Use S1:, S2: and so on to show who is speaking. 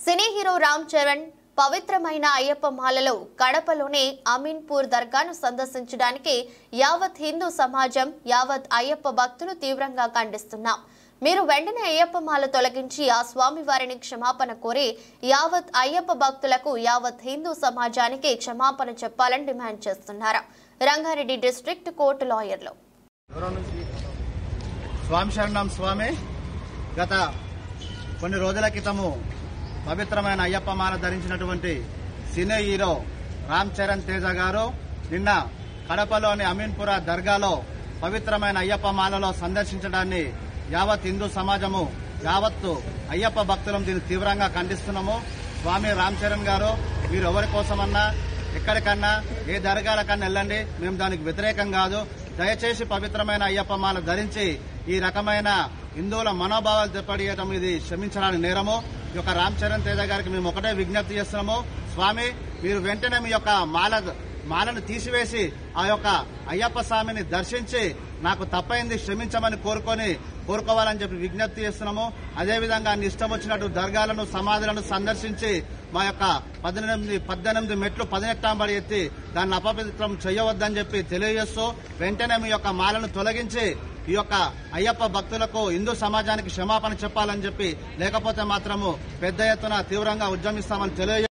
S1: Cine hero Ram Charan పవిత్రమైన అయ్యప్ప మాలలో కడపలోని అమీన్పూర్ దర్గాను సందర్శించడానికి యావత్ హిందూ సమాజం యావత్ అయ్యప్ప భక్తులు తీవ్రంగా ఖండిస్తున్నాం. మీరు వెంటనే అయ్యప్ప మాల తొలగించి ఆ స్వామి వారిని క్షమాపణ కోరి యావత్ అయ్యప్ప భక్తులకు యావత్ హిందూ సమాజానికి క్షమాపణ చెప్పాలని డిమాండ్ చేస్తున్నారు. రంగారెడ్డి డిస్ట్రిక్ట్ కోర్టు లాయర్లు.
S2: స్వామి శరణం స్వామి. గత కొన్ని రోజుల క్రితము పవిత్రమైన అయ్యప్ప మాల ధరించినటువంటి సినీ హీరో రామ్ చరణ్ తేజ గారు నిన్న కడపలోని అమీన్పుర దర్గాలో పవిత్రమైన అయ్యప్ప మాలలో సందర్శించడాన్ని యావత్ హిందూ సమాజము యావత్తు అయ్యప్ప భక్తులం దీన్ని తీవ్రంగా ఖండిస్తున్నాము. స్వామి రామ్ చరణ్ గారు, మీరు ఎవరి కోసమన్నా ఎక్కడికన్నా ఏ దర్గాలకన్నా వెళ్ళండి, మేము దానికి వ్యతిరేకం కాదు. దయచేసి పవిత్రమైన అయ్యప్ప మాల ధరించి ఈ రకమైన హిందువుల మనోభావాలు దెబ్బతీయడం ఇది క్షమించడానికి నేరము. ఈ యొక్క రామ్ చరణ్ తేజ గారికి మేము ఒకటే విజ్ఞప్తి చేస్తున్నాము. స్వామి, మీరు వెంటనే మీ యొక్క మాలను తీసివేసి ఆ యొక్క అయ్యప్ప స్వామిని దర్శించి నాకు తప్పైంది క్షమించమని కోరుకోవాలని చెప్పి విజ్ఞప్తి చేస్తున్నాము. అదేవిధంగా అన్ని ఇష్టం వచ్చినట్టు దర్గాలను సమాధులను సందర్శించి మా యొక్క 18 మెట్లు 18 బడి ఎత్తి దాన్ని అపవిత్రం చేయవద్దని చెప్పి తెలియజేస్తూ వెంటనే మీ యొక్క మాలను తొలగించి ఈ యొక్క అయ్యప్ప భక్తులకు హిందూ సమాజానికి క్షమాపణ చెప్పాలని చెప్పి, లేకపోతే మాత్రము పెద్ద ఎత్తున తీవ్రంగా ఉద్యమిస్తామని తెలియజేస్తాము.